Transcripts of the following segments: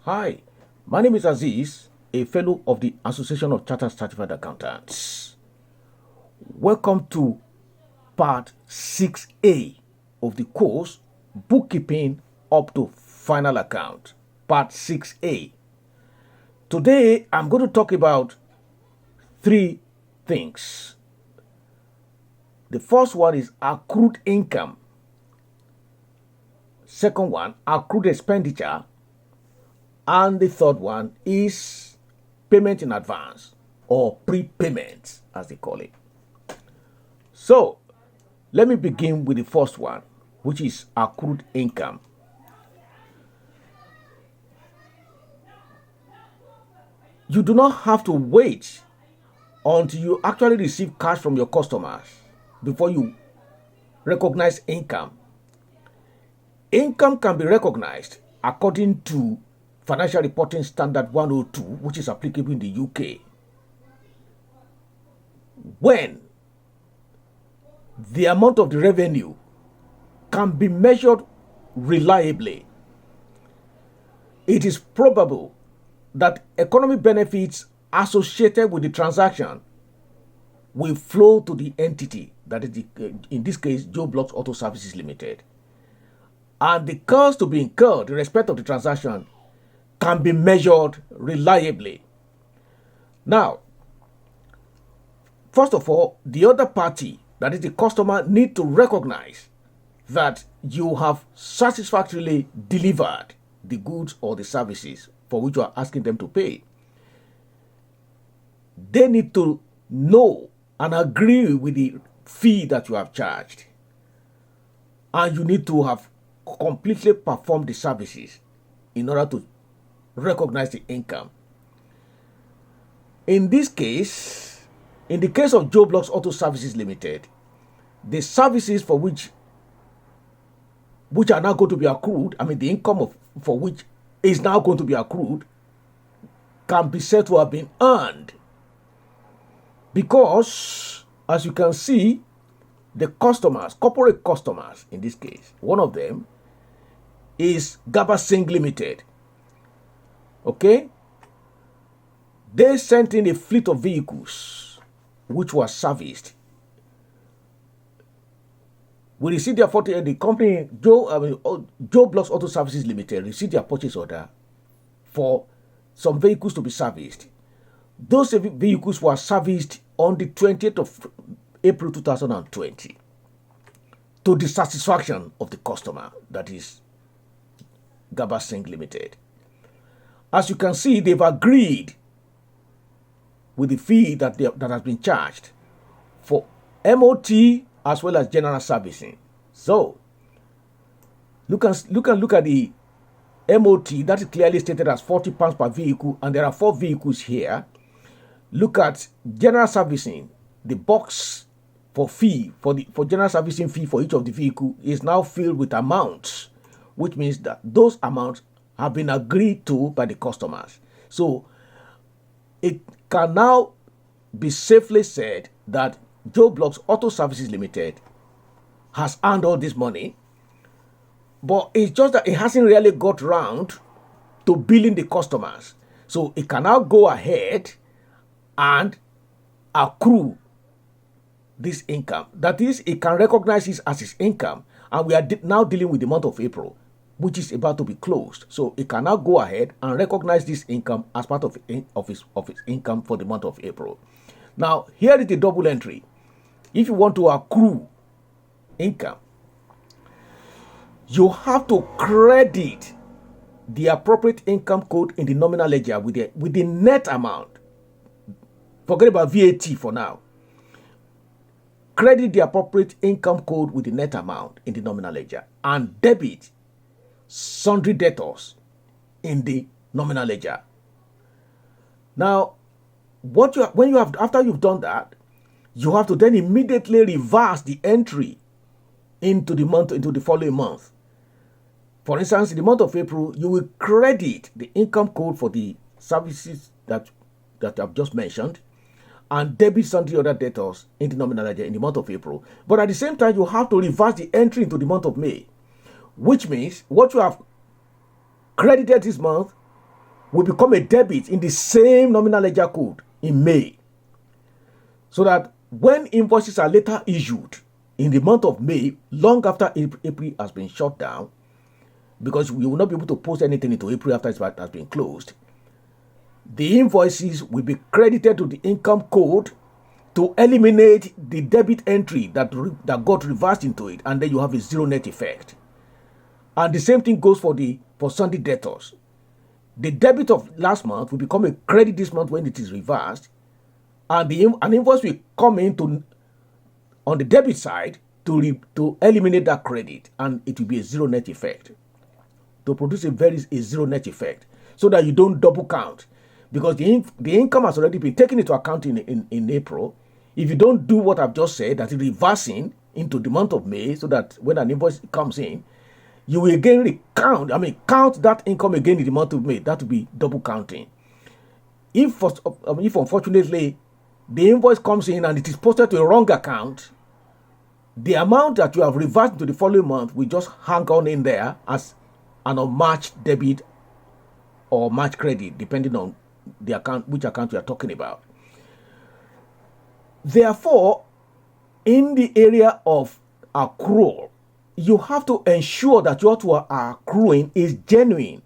Hi, my name is Aziz, a fellow of the Association of Chartered Certified Accountants. Welcome to part 6A of the course Bookkeeping up to Final Account, part 6A. Today, I'm going to talk about three things. The first one is accrued income. Second one, accrued expenditure. And the third one is payment in advance or prepayment, as they call it. So, let me begin with the first one, which is accrued income. You do not have to wait until you actually receive cash from your customers before you recognize income. Income can be recognized according to Financial Reporting Standard 102, which is applicable in the UK, when the amount of the revenue can be measured reliably. It is probable that economic benefits associated with the transaction will flow to the entity, that is, in this case, Joe Blocks Auto Services Limited. And the cost to be incurred in respect of the transaction can be measured reliably. Now, first of all, the other party, that is the customer, need to recognize that you have satisfactorily delivered the goods or the services for which you are asking them to pay. They need to know and agree with the fee that you have charged. And you need to have completely performed the services in order to recognize the income. In this case, in the case of Joe Blocks Auto Services Limited, the services for which are now going to be accrued, the income for which is now going to be accrued, can be said to have been earned. Because, as you can see, the customers, corporate customers in this case, one of them is Gaba Singh Limited. Okay? They sent in a fleet of vehicles which was serviced. We received their the company Joe Blocks Auto Services Limited received their purchase order for some vehicles to be serviced. Those vehicles were serviced on the 20th of April 2020 to the satisfaction of the customer, that is Gaba Singh Limited. As you can see, they've agreed with the fee that has been charged for MOT as well as general servicing. So, look at the MOT. That is clearly stated as £40 per vehicle, and there are 4 vehicles here. Look at general servicing. The box for general servicing fee for each of the vehicle is now filled with amounts, which means that those amounts have been agreed to by the customers. So it can now be safely said that Joe Blocks Auto Services Limited has earned all this money, but it's just that it hasn't really got round to billing the customers. So it can now go ahead and accrue this income. That is, it can recognize this as its income, and we are now dealing with the month of April, which is about to be closed. So it can now go ahead and recognize this income as part of its income for the month of April. Now, here is the double entry. If you want to accrue income, you have to credit the appropriate income code in the nominal ledger with the net amount. Forget about VAT for now. Credit the appropriate income code with the net amount in the nominal ledger and debit sundry debtors in the nominal ledger. Now, after you've done that, you have to then immediately reverse the entry into the following month. For instance, in the month of April, you will credit the income code for the services that I've just mentioned and debit sundry other debtors in the nominal ledger in the month of April. But at the same time, you have to reverse the entry into the month of May, which means what you have credited this month, will become a debit in the same nominal ledger code in May. So that when invoices are later issued in the month of May, long after April has been shut down, because we will not be able to post anything into April after it has been closed, the invoices will be credited to the income code to eliminate the debit entry that got reversed into it, and then you have a zero net effect. And the same thing goes for Sunday debtors. The debit of last month will become a credit this month when it is reversed, and an invoice will come in on the debit side to eliminate that credit, and it will be a zero net effect, to produce a zero net effect, so that you don't double count, because the income has already been taken into account in April. If you don't do what I've just said, that is reversing into the month of May, so that when an invoice comes in, you will again count that income again in the month of May. That will be double counting. If unfortunately the invoice comes in and it is posted to a wrong account, the amount that you have reversed into the following month will just hang on in there as an unmatched debit or matched credit, depending on which account you are talking about. Therefore, in the area of accrual, you have to ensure that what you are accruing is genuine.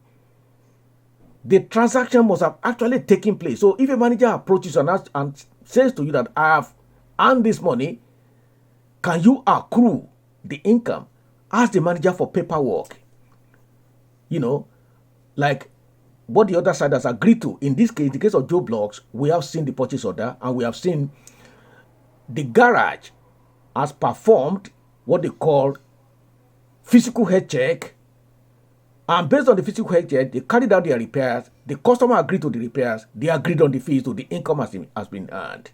The transaction must have actually taken place. So if a manager approaches and says to you that I have earned this money, can you accrue the income? Ask the manager for paperwork. Like what the other side has agreed to. In this case, the case of Joe Blocks, we have seen the purchase order, and we have seen the garage has performed what they call physical head check, and based on the physical head check, they carried out their repairs. The customer agreed to the repairs. They agreed on the fees, so the income has been earned,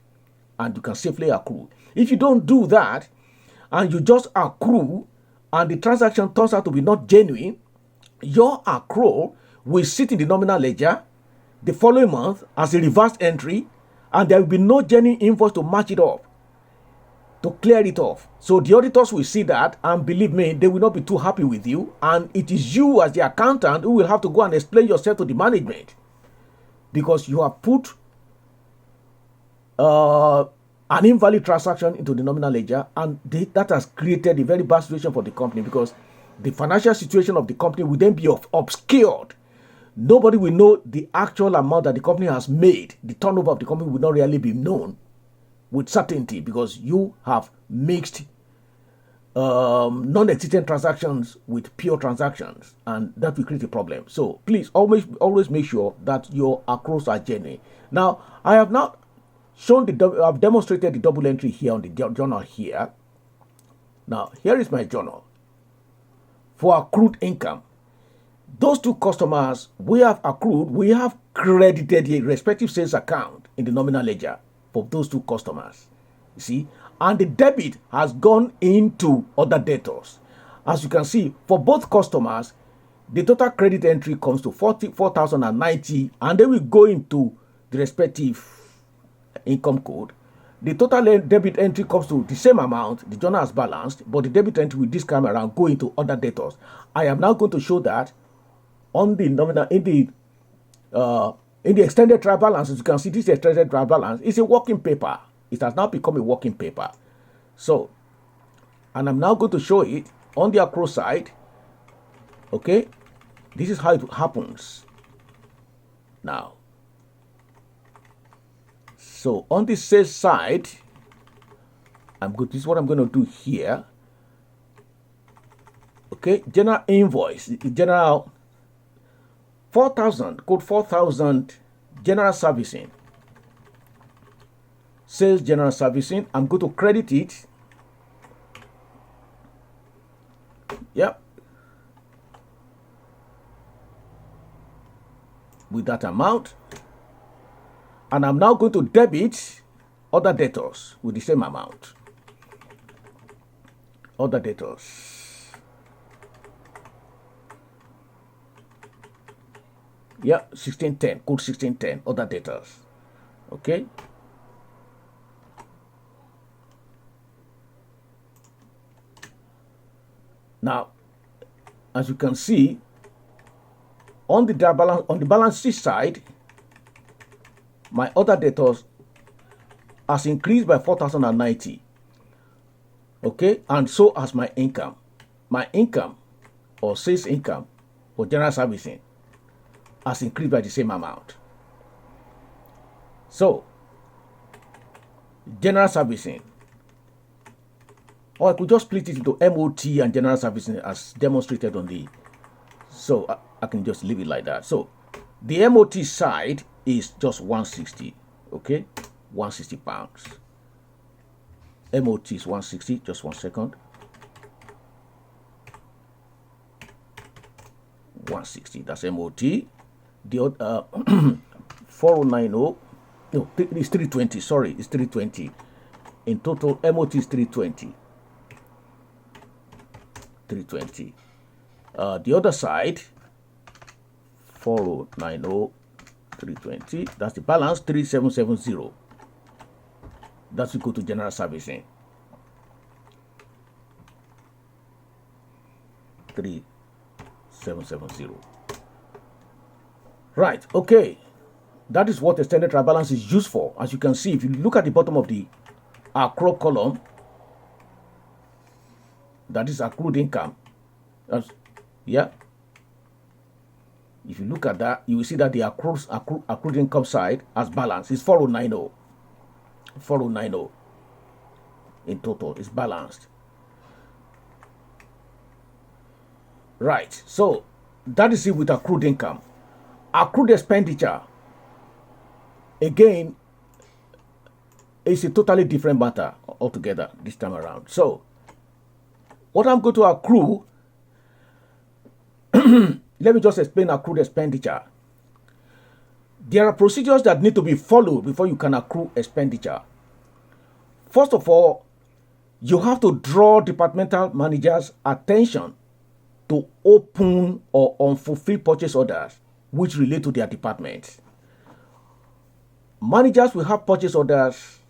and you can safely accrue. If you don't do that, and you just accrue, and the transaction turns out to be not genuine, your accrual will sit in the nominal ledger the following month as a reversed entry, and there will be no genuine invoice to match it up, to clear it off. So the auditors will see that, and believe me, they will not be too happy with you, and it is you as the accountant who will have to go and explain yourself to the management, because you have put an invalid transaction into the nominal ledger, and that has created a very bad situation for the company, because the financial situation of the company will then be obscured. Nobody will know the actual amount that the company has made. The turnover of the company will not really be known with certainty, because you have mixed non-existent transactions with pure transactions, and that will create a problem. So please always make sure that your accruals are genuine. Now, I have now I've demonstrated the double entry here on the journal here. Now, here is my journal for accrued income. Those two customers we have credited the respective sales account in the nominal ledger for those two customers. You see, and the debit has gone into other debtors. As you can see, for both customers, the total credit entry comes to 44,090, and then we go into the respective income code. The total debit entry comes to the same amount. The journal has balanced, but the debit entry will this time around go into other debtors. I am now going to show that on the nominal in the extended trial balance. As you can see, this extended trial balance is a working paper. It has now become a working paper. So, and I'm now going to show it on the accrual side. Okay, this is how it happens now. So on the sales side, this is what I'm going to do here. Okay, general invoice, general 4,000, code 4,000, general servicing. Sales general servicing, I'm going to credit it. Yep. With that amount. And I'm now going to debit other debtors with the same amount. Other debtors. Yeah, 1610, code 1610, other debtors. Okay. Now, as you can see, On the balance sheet side, my other debtors has increased by 4,090. Okay, and so has my income. My income or sales income for general servicing has increased by the same amount. So, general servicing, or I could just split it into MOT and general servicing as demonstrated on the, so I can just leave it like that. So, the MOT side is just 160, okay, 160 pounds. MOT is 160, just 1 second. 160, that's MOT. The 4090, no, it's 320, sorry, it's 320. In total, MOT is 320. 320. The other side, 4090, 320, that's the balance, 3770. That's we go to general servicing. 3770. Right, okay. That is what extended trial balance is used for. As you can see, if you look at the bottom of the accrued column, that is accrued income. Yeah. If you look at that, you will see that the accrued income side as balance is 4090. 4090 in total is balanced. Right, so that is it with accrued income. Accrued expenditure, again, is a totally different matter altogether this time around. So, what I'm going to accrue, let me just explain accrued expenditure. There are procedures that need to be followed before you can accrue expenditure. First of all, you have to draw departmental managers' attention to open or unfulfilled purchase orders which relate to their department. Managers will have purchase orders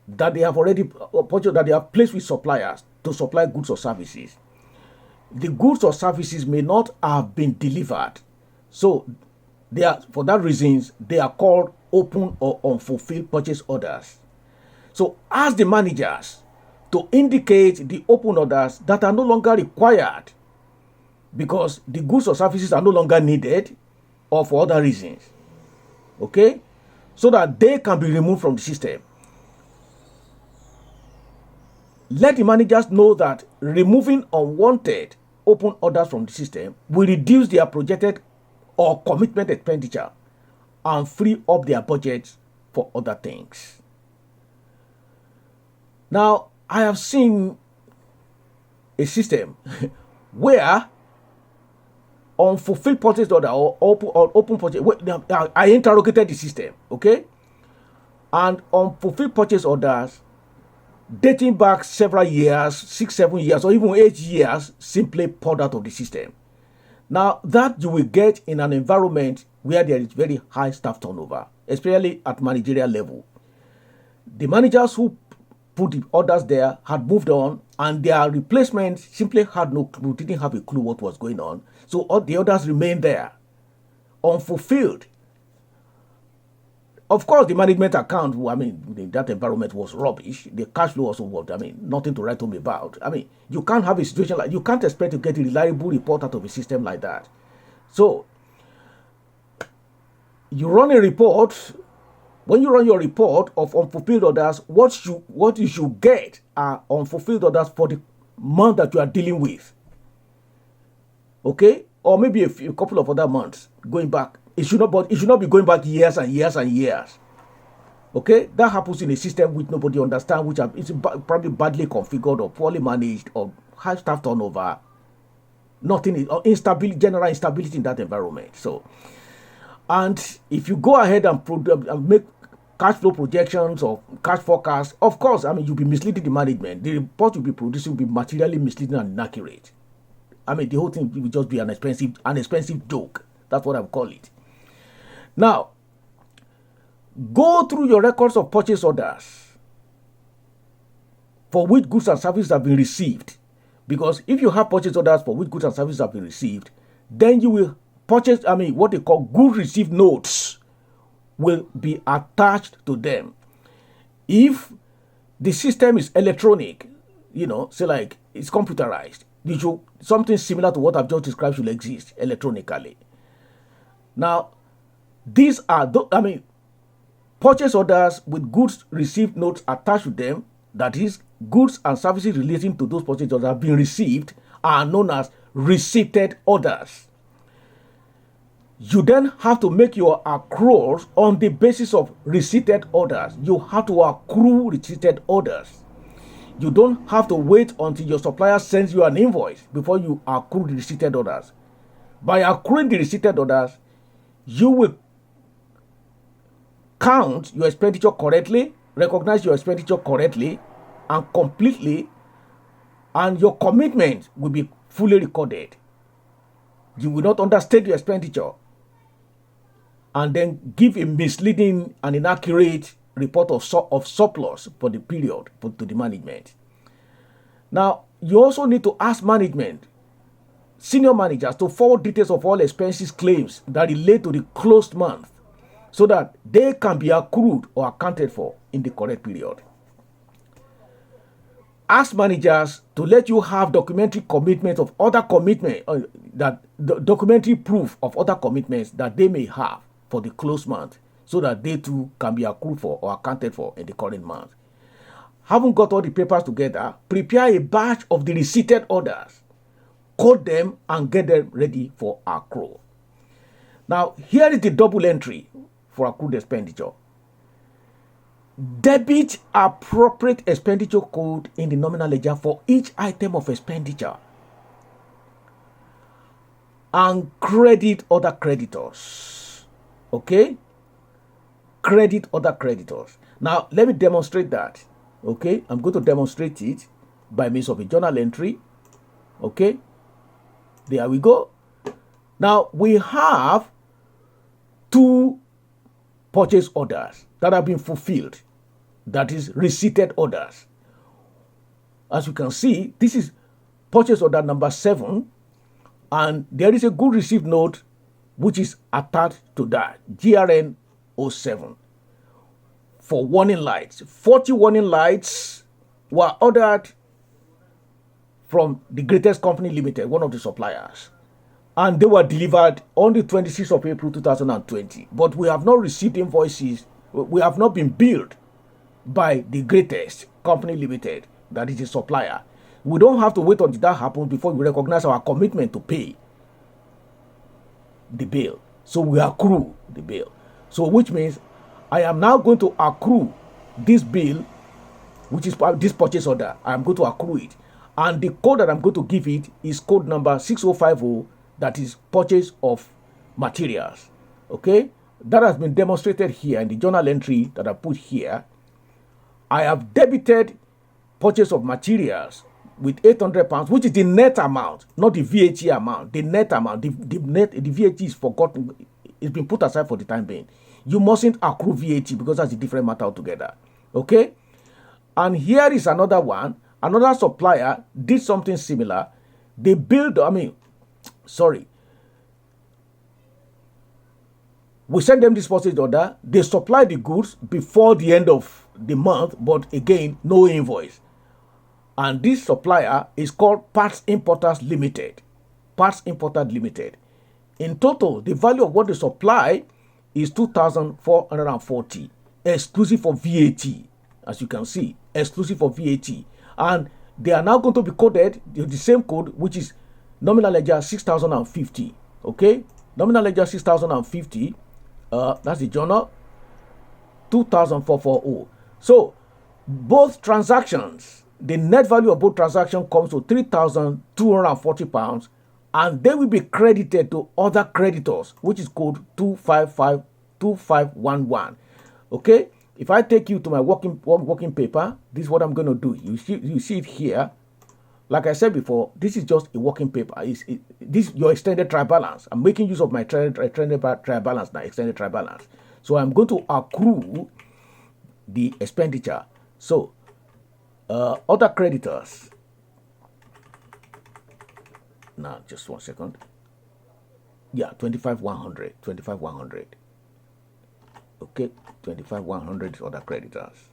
that they have already placed with suppliers to supply goods or services. The goods or services may not have been delivered. So, for that reasons, they are called open or unfulfilled purchase orders. So, ask the managers to indicate the open orders that are no longer required because the goods or services are no longer needed or for other reasons. Okay? So that they can be removed from the system. Let the managers know that removing unwanted open orders from the system will reduce their projected or commitment expenditure and free up their budgets for other things. Now, I have seen a system where unfulfilled purchase order or open purchase, I interrogated the system, okay? And unfulfilled purchase orders dating back several years, 6, 7 years, or even 8 years, simply poured out of the system. Now, that you will get in an environment where there is very high staff turnover, especially at managerial level. The managers who put the orders there had moved on, and their replacements simply had no clue, didn't have a clue what was going on. So all the orders remained there, unfulfilled. Of course, the management account, that environment was rubbish. The cash flow also was, nothing to write home about. You can't have a situation you can't expect to get a reliable report out of a system like that. So, you run a report. When you run your report of unfulfilled orders, what you should get are unfulfilled orders for the month that you are dealing with. Okay? Or maybe a couple of other months going back. It should not be going back years and years and years. Okay? That happens in a system which nobody understands, which is probably badly configured or poorly managed or high staff turnover. Nothing, or instability, general instability in that environment. So, and if you go ahead and make cash flow projections or cash forecasts, of course, you'll be misleading the management. The report you'll be producing will be materially misleading and inaccurate. The whole thing will just be an expensive joke. That's what I would call it. Now, go through your records of purchase orders for which goods and services have been received Because if you have purchase orders for which goods and services have been received, then you will purchase, what they call good received notes will be attached to them. If the system is electronic, say like it's computerized, something similar to what I've just described should exist electronically. Now, these are, purchase orders with goods received notes attached to them, that is, goods and services relating to those purchase orders have been received, are known as receipted orders. You then have to make your accruals on the basis of receipted orders. You have to accrue receipted orders. You don't have to wait until your supplier sends you an invoice before you accrue the receipted orders. By accruing the receipted orders, you will count your expenditure correctly, recognize your expenditure correctly and completely, and your commitment will be fully recorded. You will not understate your expenditure and then give a misleading and inaccurate report of surplus for the period to the management. Now, you also need to ask management, senior managers, to forward details of all expenses claims that relate to the closed month so that they can be accrued or accounted for in the correct period. Ask managers to let you have documentary commitment of other commitment, documentary proof of other commitments that they may have for the closed month, so that they too can be accrued for or accounted for in the current month. Having got all the papers together, prepare a batch of the receipted orders, code them and get them ready for accrual. Now, here is the double entry for accrued expenditure. Debit appropriate expenditure code in the nominal ledger for each item of expenditure, and credit other creditors. Okay? Credit other creditors. Now, let me demonstrate that. Okay? I'm going to demonstrate it by means of a journal entry. Okay? There we go. Now, we have two purchase orders that have been fulfilled. That is receipted orders. As you can see, this is purchase order number 7, and there is a good received note which is attached to that, GRN 07, for warning lights. 40 warning lights were ordered from the Greatest Company Limited, one of the suppliers, and they were delivered on the 26th of April 2020. But we have not received invoices, we have not been billed by the Greatest Company Limited, that is a supplier. We don't have to wait until that happens before we recognize our commitment to pay the bill. So we accrue the bill. So which means I am now going to accrue this bill, which is this purchase order. I am going to accrue it. And the code that I'm going to give it is code number 6050, that is purchase of materials. Okay? That has been demonstrated here in the journal entry that I put here. I have debited purchase of materials with £800, which is the net amount, not the VAT amount. The net amount, the VAT is forgotten. It's been put aside for the time being. You mustn't accrue VAT because that's a different matter altogether. Okay? And here is another one. Another supplier did something similar. They billed, we sent them this purchase order. They supplied the goods before the end of the month, but again, no invoice. And this supplier is called Parts Importers Limited. Parts Importers Limited. In total, the value of what they supply is 2,440, exclusive of VAT, as you can see, exclusive of VAT. And they are now going to be coded the same code, which is nominal ledger 6,050. Okay? Nominal ledger 6,050. That's the journal. 2,440. So, both transactions, the net value of both transactions comes to £3,240, and they will be credited to other creditors, which is code 2552511. Okay? If I take you to my working paper, this is what I'm going to do. You see it here. Like I said before, this is just a working paper. This is your extended trial balance. I'm making use of my extended trial balance now, extended trial balance. So I'm going to accrue the expenditure. So, other creditors. Now, just 1 second. Yeah, 25,100. 25,100. Okay, 25,100 is other creditors.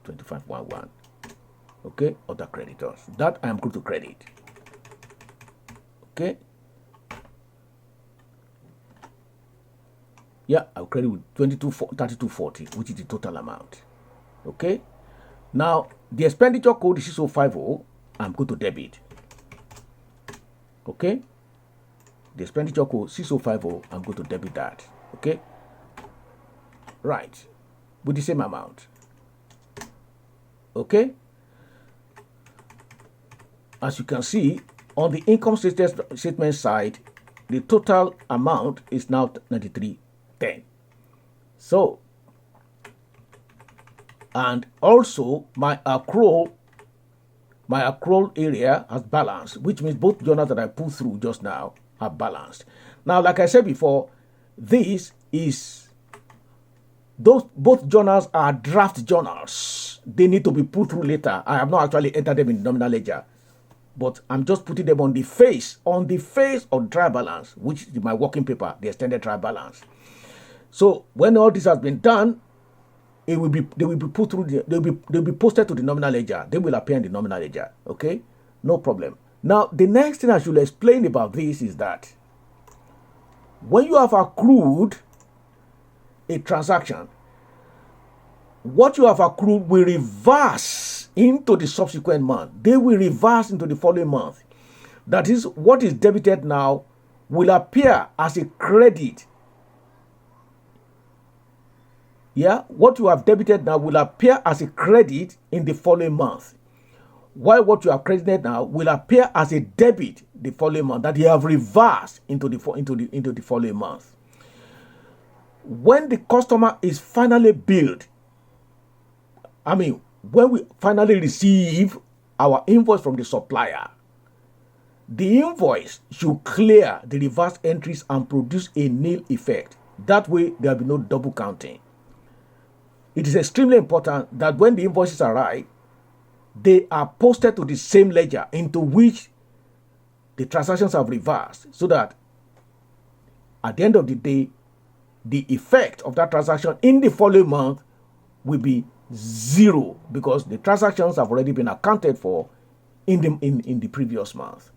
25,111. Okay, other creditors. That I am going to credit. Okay. Yeah, I'll credit with 3240, which is the total amount. Okay. Now, the expenditure code is 6050. I'm going to debit. Okay. The expenditure code 6050, I'm going to debit that. Okay. Right. With the same amount. Okay. As you can see, on the income statement side, the total amount is now 9310. So, and also my accrual area has balanced, which means both journals that I put through just now are balanced. Now, like I said before, both journals are draft journals. They need to be put through later. I have not actually entered them in the nominal ledger, but I'm just putting them on the face of trial balance, which is my working paper, the extended trial balance. So when all this has been done, they will be put through they'll be posted to the nominal ledger. They will appear in the nominal ledger. Okay, no problem. Now the next thing I should explain about this is that when you have accrued a transaction, what you have accrued will reverse into the subsequent month. They will reverse into the following month. That is, what is debited now will appear as a credit. Yeah, what you have debited now will appear as a credit in the following month, while what you have credited now will appear as a debit the following month that you have reversed into the following month. When the customer is finally billed, when we finally receive our invoice from the supplier, the invoice should clear the reverse entries and produce a nil effect. That way, there will be no double counting. It is extremely important that when the invoices arrive, they are posted to the same ledger into which the transactions have reversed, so that at the end of the day, the effect of that transaction in the following month will be zero, because the transactions have already been accounted for in the previous month.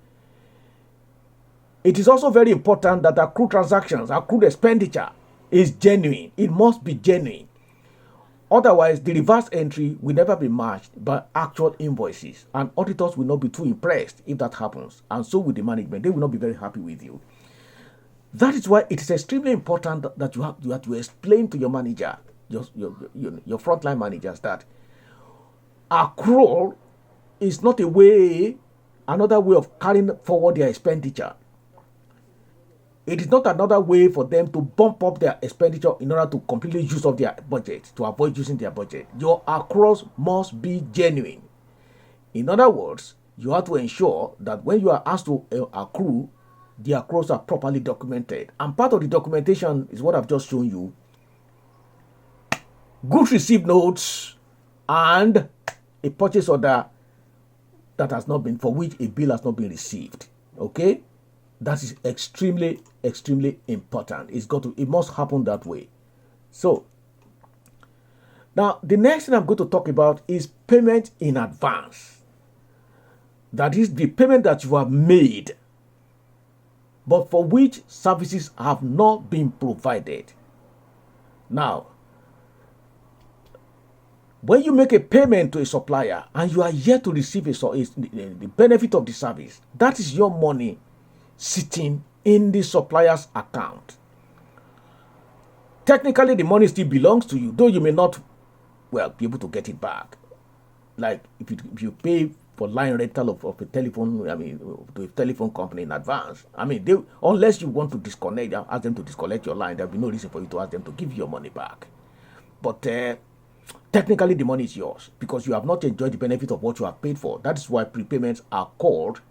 It is also very important that accrued expenditure is genuine. It must be genuine. Otherwise, the reverse entry will never be matched by actual invoices, and auditors will not be too impressed if that happens, and so will the management. They will not be very happy with you. That is why it is extremely important that you have to explain to your manager, your frontline managers, that accrual is not another way of carrying forward their expenditure. It is not another way for them to bump up their expenditure in order to completely use up their budget, to avoid using their budget. Your accruals must be genuine. In other words, you have to ensure that when you are asked to accrue, the accruals are properly documented. And part of the documentation is what I've just shown you. Goods received notes and a purchase order for which a bill has not been received. Okay? That is extremely, extremely important. It must happen that way. So, now the next thing I'm going to talk about is payment in advance. That is the payment that you have made, but for which services have not been provided. Now, when you make a payment to a supplier and you are yet to receive the benefit of the service, that is your money sitting in the supplier's account. Technically, the money still belongs to you, though you may not, be able to get it back. Like if you pay for line rental of a telephone, to a telephone company in advance, unless you want to disconnect, ask them to disconnect your line, there'll be no reason for you to ask them to give you your money back. But technically, the money is yours because you have not enjoyed the benefit of what you have paid for. That is why prepayments are called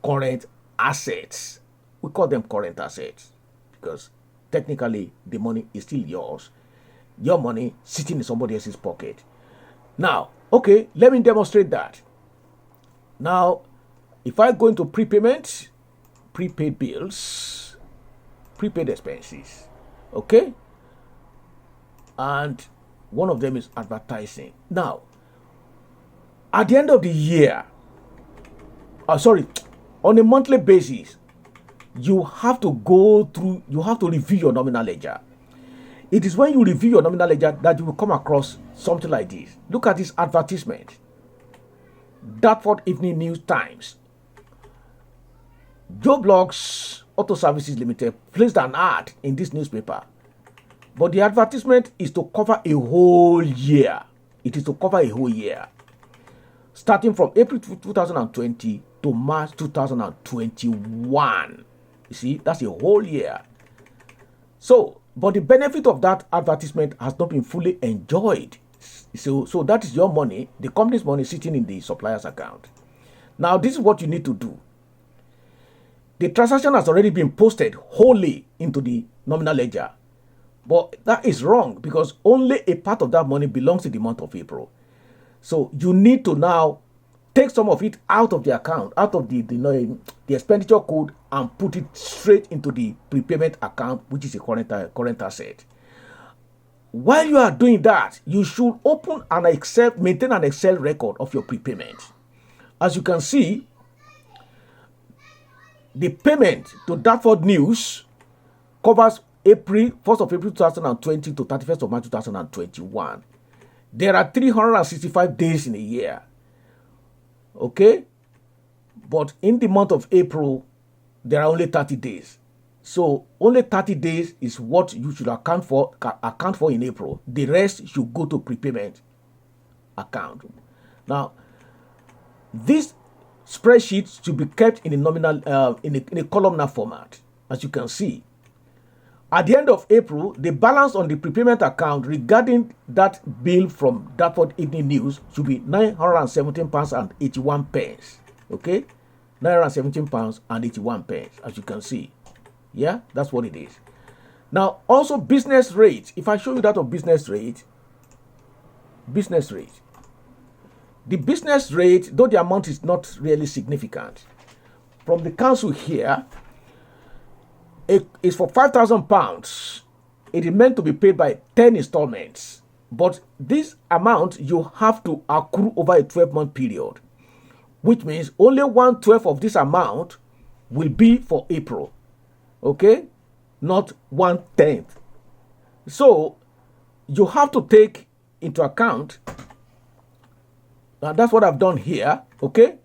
current assets. We call them current assets because technically the money is still yours. Your money sitting in somebody else's pocket. Now, okay, let me demonstrate that. Now, if I go into prepayment, prepaid bills, prepaid expenses, okay? And one of them is advertising. Now, at the end of the year, on a monthly basis, you have to go through, you have to review your nominal ledger. It is when you review your nominal ledger that you will come across something like this. Look at this advertisement. Dartford Evening News Times. Joe Blogs Auto Services Limited placed an ad in this newspaper. But the advertisement is to cover a whole year. It is to cover a whole year. Starting from April 2020 to March 2021. You see, that's a whole year. So, but the benefit of that advertisement has not been fully enjoyed. So that is your money, the company's money sitting in the supplier's account. Now, this is what you need to do. The transaction has already been posted wholly into the nominal ledger. But that is wrong because only a part of that money belongs to the month of April. So you need to now take some of it out of the account, out of the expenditure code, and put it straight into the prepayment account, which is a current asset. While you are doing that, you should maintain an Excel record of your prepayment. As you can see, the payment to Dartford News covers 1st of April 2020 to 31st of March 2021. There are 365 days in a year. Okay? But in the month of April, there are only 30 days. So only 30 days is what you should account for in April. The rest should go to prepayment account. Now, this spreadsheet should be kept in a nominal in a columnar format, as you can see. At the end of April, the balance on the prepayment account regarding that bill from Dartford Evening News should be £917.81. Okay? £917.81, as you can see. Yeah, that's what it is. Now, also business rate. If I show you that of business rate. The business rate, though the amount is not really significant, from the council here, it is for £5,000. It is meant to be paid by 10 installments. But this amount you have to accrue over a 12-month period, which means only 1/12 of this amount will be for April. Okay? Not 1/10. So you have to take into account, now that's what I've done here. Okay?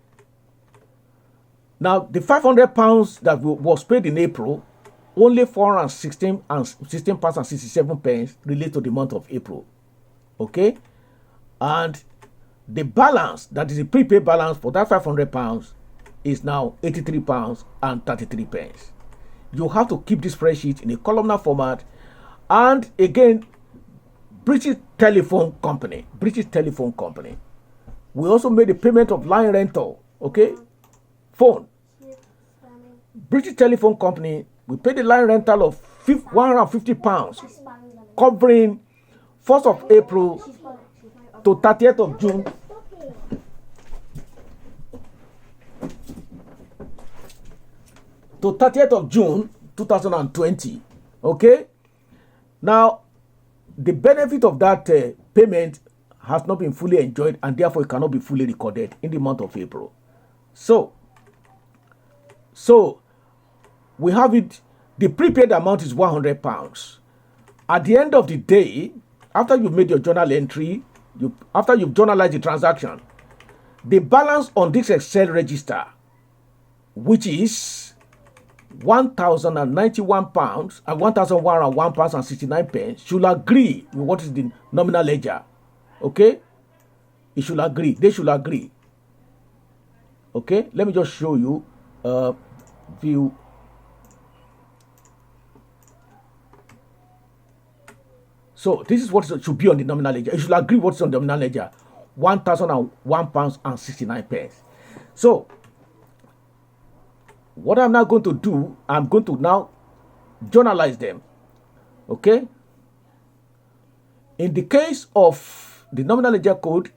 Now the £500 that was paid in April, only £416.67 relate to the month of April. Okay? And the balance, that is the prepaid balance for that £500, is now £83.33. You have to keep this spreadsheet in a columnar format. And again, British Telephone Company. We also made a payment of line rental. Okay? Phone. British Telephone Company, we paid a line rental of £150, covering 1st of April to 30th of June. To 30th of June 2020. Okay? Now, the benefit of that payment has not been fully enjoyed, and therefore it cannot be fully recorded in the month of April. So we have it, the prepaid amount is £100. At the end of the day, after you've made your journal entry, after you've journalized the transaction, the balance on this Excel register, which is £1,091 and £1,101.69, should agree with what is the nominal ledger. Okay? It should agree. They should agree. Okay? Let me just show you view. So this is what should be on the nominal ledger. It should agree what's on the nominal ledger. £1,001.69. So what I'm now going to do, I'm going to now journalize them. Okay? In the case of the nominal ledger code,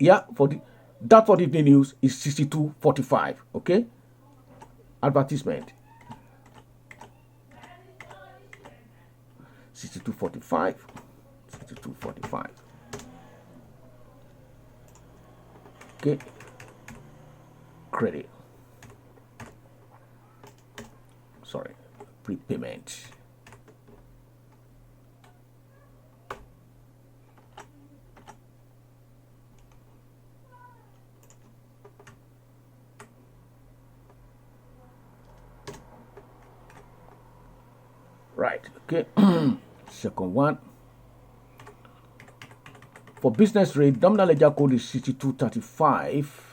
That for the evening news is 62.45. Okay. Advertisement. 62.45. 62.45. Okay. Credit. Sorry. Prepayment. Right. Okay. Second one. For business rate, nominal ledger code is 6235.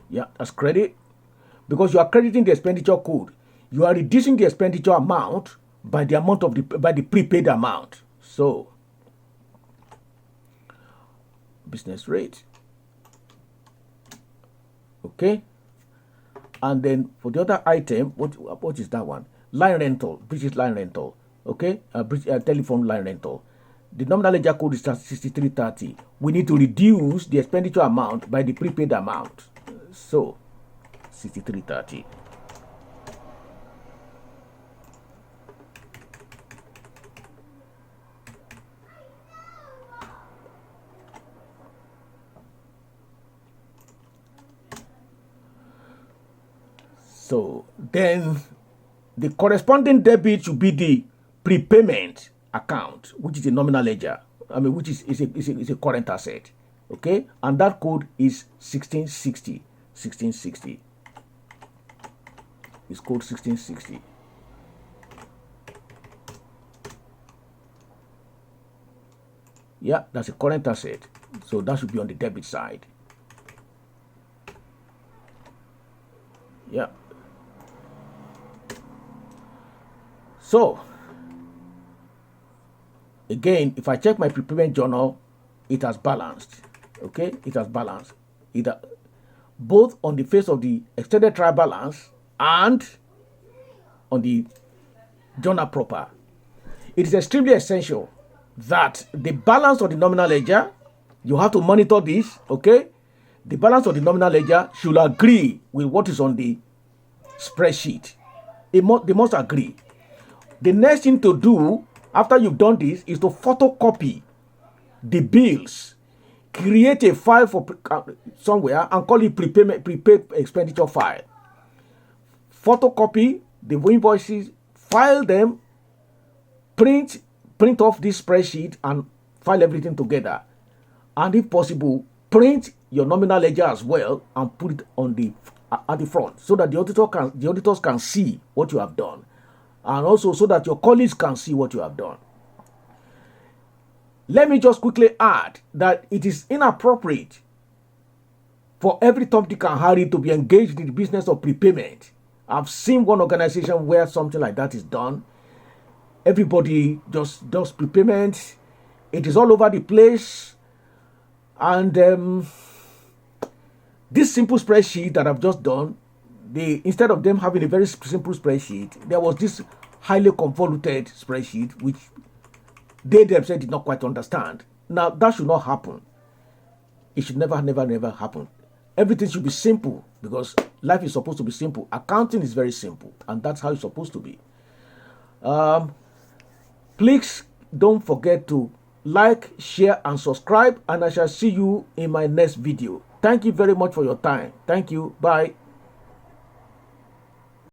Yeah, that's credit. Because you are crediting the expenditure code, you are reducing the expenditure amount by the amount of the prepaid amount. So business rate. Okay. And then for the other item, what is that one? Line rental, British line rental. Okay, telephone line rental. The nominal ledger code is 6330. We need to reduce the expenditure amount by the prepaid amount. So 6330. So then the corresponding debit should be the prepayment account, which is a nominal ledger. I mean, which is a current asset. Okay, and that code is 1660. 1660. It's code 1660. Yeah, that's a current asset. So that should be on the debit side. Yeah. So, again, if I check my prepayment journal, it has balanced. Okay, it has balanced. Both on the face of the extended trial balance and on the journal proper. It is extremely essential that the balance of the nominal ledger, you have to monitor this, okay? The balance of the nominal ledger should agree with what is on the spreadsheet. They must agree. The next thing to do after you've done this is to photocopy the bills, create a file for somewhere and call it prepaid expenditure file. Photocopy the invoices, file them, print off this spreadsheet and file everything together. And if possible, print your nominal ledger as well and put it on at the front so that the auditors can see what you have done, and also so that your colleagues can see what you have done. Let me just quickly add that it is inappropriate for every Tom, Dick, and Harry to be engaged in the business of prepayment. I've seen one organization where something like that is done. Everybody just does prepayment. It is all over the place. And this simple spreadsheet that I've just done, instead of them having a very simple spreadsheet, there was this highly convoluted spreadsheet which they themselves did not quite understand. Now, that should not happen. It should never happen. Everything should be simple because life is supposed to be simple. Accounting is very simple, and that's how it's supposed to be. Please don't forget to like, share, and subscribe, and I shall see you in my next video. Thank you very much for your time. Thank you. Bye.